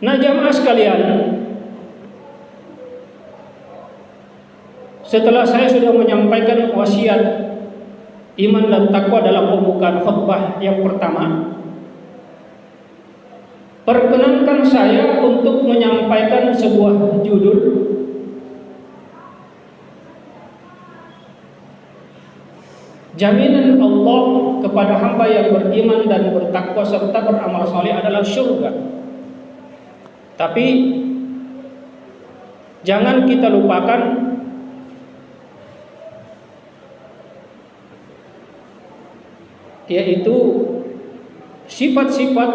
Nah, jamaah sekalian, setelah saya sudah menyampaikan wasiat iman dan takwa dalam pembukaan khutbah yang pertama, perkenankan saya untuk menyampaikan sebuah judul jaminan Allah kepada hamba yang beriman dan bertakwa serta beramal saleh adalah surga. Tapi jangan kita lupakan yaitu sifat-sifat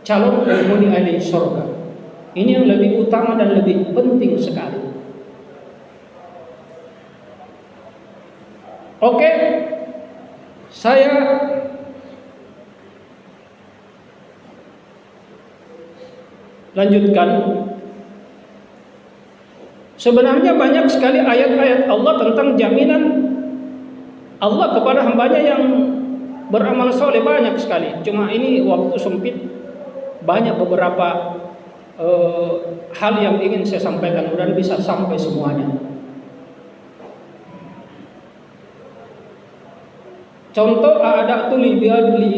calon penghuni ahli surga. Ini yang lebih utama dan lebih penting sekali. Oke, saya lanjutkan. Sebenarnya banyak sekali ayat-ayat Allah tentang jaminan Allah kepada hambanya yang beramal soleh, banyak sekali. Cuma ini waktu sempit, banyak beberapa hal yang ingin saya sampaikan, mudah-mudahan bisa sampai semuanya. Contoh, a'da'tu li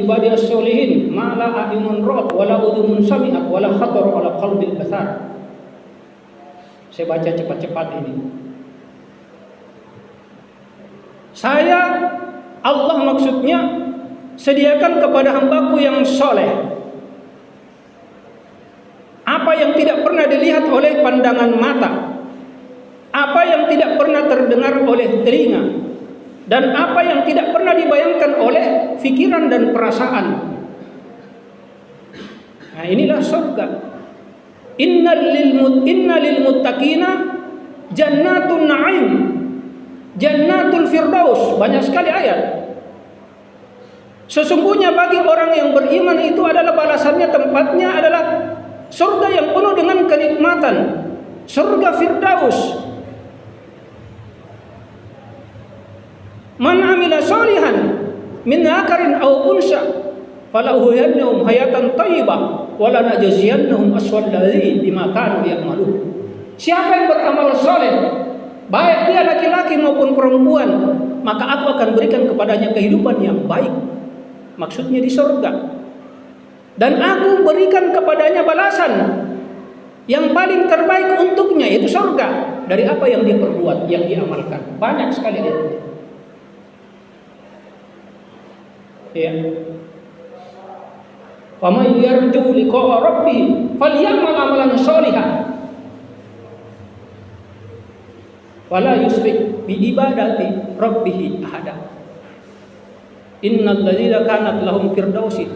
ibadiyas sholihin ma la a'yunun ra'at wa la udhunun sami'at wa la khatar ala qalbil basar. Saya baca cepat-cepat ini. Allah maksudnya sediakan kepada hambaku yang soleh apa yang tidak pernah dilihat oleh pandangan mata, apa yang tidak pernah terdengar oleh telinga, dan apa yang tidak pernah dibayangkan oleh pikiran dan perasaan. Nah, inilah surga. Inna lil muttaqina jannatun na'im, jannatul firdaus. Banyak sekali ayat. Sesungguhnya bagi orang yang beriman itu adalah balasannya, tempatnya adalah surga yang penuh dengan kenikmatan, surga firdaus. Man amila sholihan min dzakarin aw unsa falahuyyannahum hayatan thayyibah wa lanajziyannahum aswal ladzi bima kanu ya'malun. Siapa yang beramal saleh, baik dia laki-laki maupun perempuan, maka aku akan berikan kepadanya kehidupan yang baik. Maksudnya di surga. Dan aku berikan kepadanya balasan yang paling terbaik untuknya, yaitu surga, dari apa yang dia perbuat, yang dia amalkan. Banyak sekali dia. Ya. Faman yarju liqa'a rabbih falyamal amalan sholihan wala yusyrik bi ibadati rabbih ahada. Innal ladzina kanat lahum firdausi.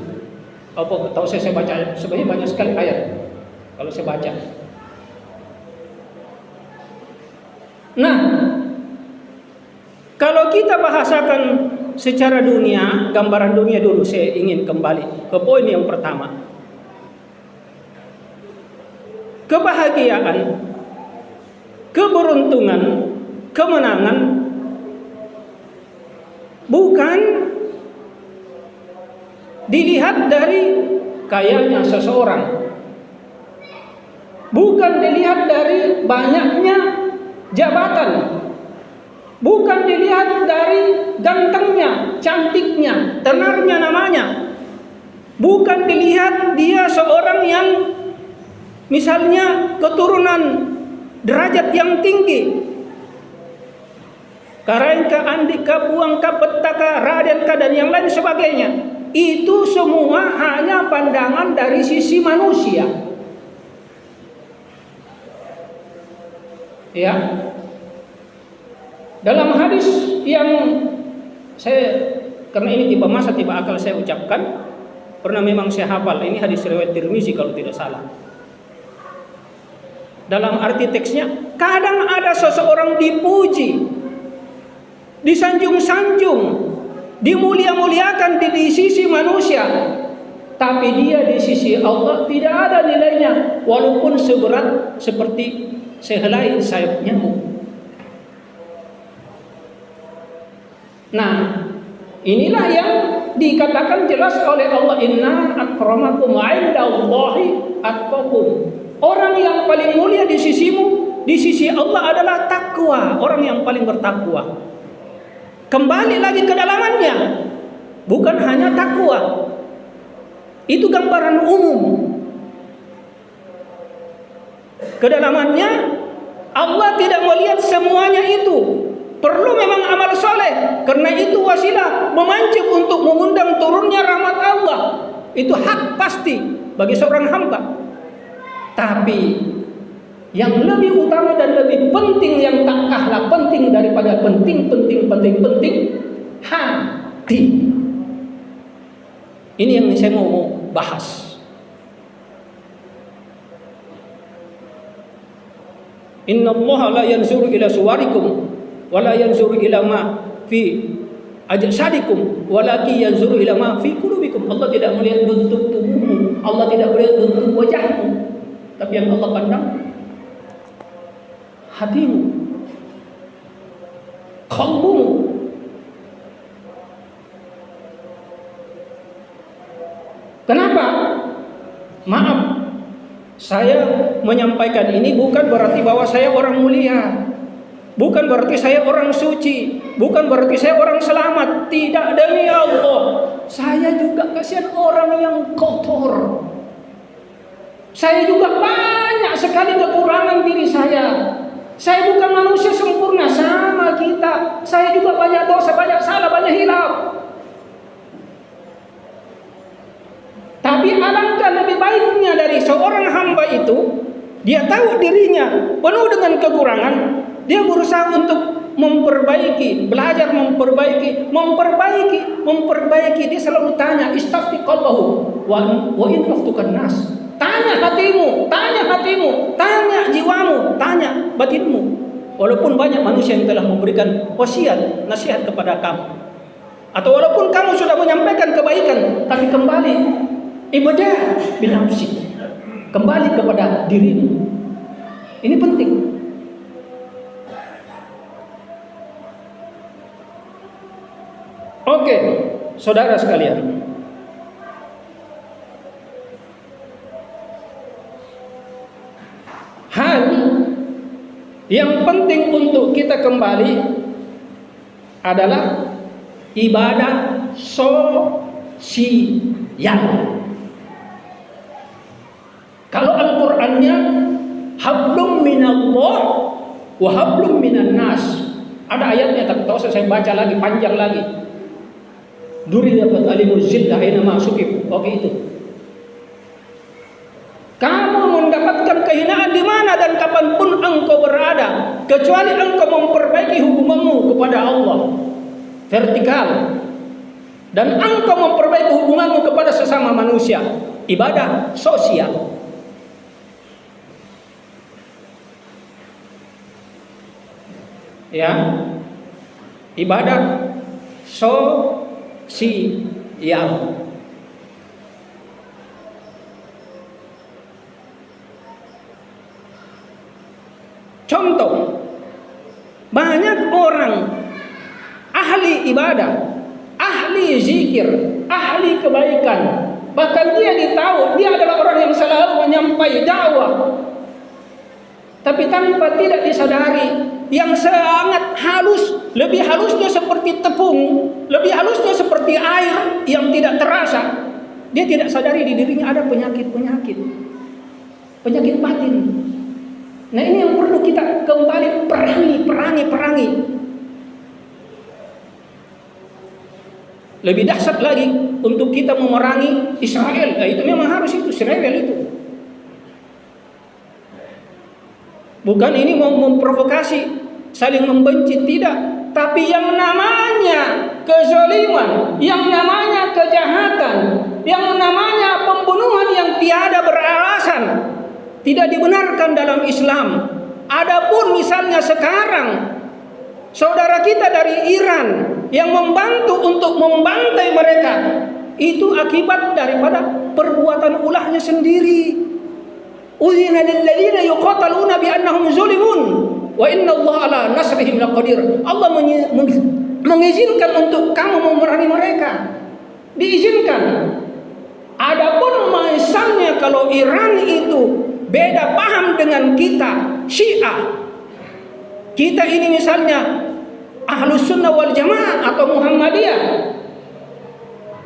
Apa tahu saya baca sebenarnya banyak sekali ayat kalau saya baca. Nah, kalau kita bahasakan secara dunia, gambaran dunia dulu, saya ingin kembali ke poin yang pertama. Kebahagiaan, keberuntungan, kemenangan bukan dilihat dari kayanya seseorang, bukan dilihat dari banyaknya jabatan, bukan dilihat dari gantengnya, cantiknya, tenarnya namanya, bukan dilihat dia seorang yang misalnya keturunan derajat yang tinggi, Karaengka, Andika, Buangka, Petaka, Radenka, dan yang lain sebagainya. Itu semua hanya pandangan dari sisi manusia. Ya. Dalam hadis yang karena ini tiba masa tiba akal saya ucapkan, pernah memang saya hafal, ini hadis riwayat Tirmizi kalau tidak salah. Dalam arti teksnya, kadang ada seseorang dipuji, disanjung-sanjung, dimulia-muliakan di sisi manusia, tapi dia di sisi Allah tidak ada nilainya, walaupun seberat seperti sehelai sayap nyamuk. Nah, inilah yang dikatakan jelas oleh Allah, inna akramakum 'indallahi atqakum. Orang yang paling mulia di sisimu, di sisi Allah adalah takwa, orang yang paling bertakwa. Kembali lagi ke dalamannya, bukan hanya takwa. Itu gambaran umum. Kedalamannya Allah tidak melihat semuanya itu. Perlu memang amal soleh, karena itu wasilah memancing untuk mengundang turunnya rahmat Allah. Itu hak pasti bagi seorang hamba. Tapi yang lebih utama dan lebih penting, yang tak kalah penting daripada penting, hati. Ini yang saya mau bahas. Inna Allah la yanzuru ila suwarikum wa la yanzuru ila ma fi ajsadikum walakin yanzuru ila ma fi qulubikum. Allah tidak melihat bentuk tubuhmu, Allah tidak melihat bentuk wajahmu, tapi yang Allah pandang hatimu, qalbumu. Kenapa? Maaf, saya menyampaikan ini bukan berarti bahwa saya orang mulia, bukan berarti saya orang suci, bukan berarti saya orang selamat. Tidak, demi Allah, saya juga kasihan orang yang kotor. Saya juga banyak sekali kekurangan diri saya. Saya bukan manusia sempurna sama kita. Saya juga banyak dosa, banyak salah, banyak hilaf. Tapi alangkah lebih baiknya dari seorang hamba itu, dia tahu dirinya penuh dengan kekurangan, dia berusaha untuk memperbaiki, belajar memperbaiki. Dia selalu tanya, istafti qalbahu wa in aftukan nas. Tanya hatimu, tanya jiwamu, tanya batinmu. Walaupun banyak manusia yang telah memberikan wasiat, nasihat kepada kamu, atau walaupun kamu sudah menyampaikan kebaikan, tapi kembali ibadah binafsi, kembali kepada dirimu. Ini penting. Oke, saudara sekalian, hal yang penting untuk kita kembali adalah ibadah sosial. Kalau Al-Qur'annya hablum minallah wa hablum minan nas. Ada ayatnya tapi tak usah saya baca lagi, panjang lagi. Duriyatul alimul zillah aina ma suqif. Oke, itu. Kamu mendapatkan kehinaan di mana dan kapanpun engkau berada, kecuali engkau memperbaiki hubunganmu kepada Allah vertikal, dan engkau memperbaiki hubunganmu kepada sesama manusia, ibadah sosial. Ya, ibadah sosial. Contoh, banyak orang ahli ibadah, ahli zikir, ahli kebaikan, bahkan dia ditahu dia adalah orang yang selalu menyampaikan dakwah, tapi tanpa tidak disadari, yang sangat halus, lebih halusnya seperti tepung, lebih halusnya seperti air yang tidak terasa. Dia tidak sadari di dirinya ada penyakit batin. Nah, ini yang perlu kita kembali perangi. Lebih dahsyat lagi untuk kita memerangi Israel. Nah, itu memang harus itu, Israel itu. Bukan ini mau memprovokasi, saling membenci, tidak. Tapi yang namanya kezaliman, yang namanya kejahatan, yang namanya pembunuhan yang tiada beralasan, tidak dibenarkan dalam Islam. Adapun misalnya sekarang saudara kita dari Iran yang membantu untuk membantai mereka, itu akibat daripada perbuatan ulahnya sendiri. Uzina lil ladzina yuqataluna bi annahum zulimun wa innallaha ala nasrihim laqadir. Allah mengizinkan untuk kamu memerangi mereka. diizinkan. Adapun misalnya kalau Iran itu beda paham dengan kita Syiah, kita ini misalnya Ahlus Sunnah wal Jamaah atau Muhammadiyah,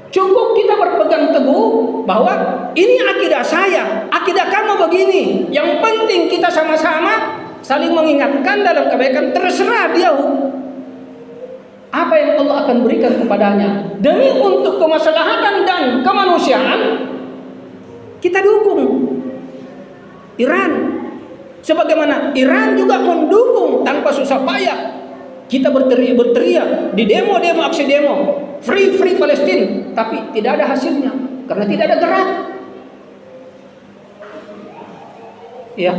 cukup kita berpegang teguh bahwa ini akidah saya, akidah kamu begini. Yang penting kita sama-sama saling mengingatkan dalam kebaikan. Terserah dia apa yang Allah akan berikan kepadanya. Demi untuk kemaslahatan dan kemanusiaan, kita dukung Iran. Sebagaimana Iran juga mendukung tanpa susah payah. Kita berteriak di demo-demo, aksi demo, free Palestina, tapi tidak ada hasilnya karena tidak ada gerak. Ya,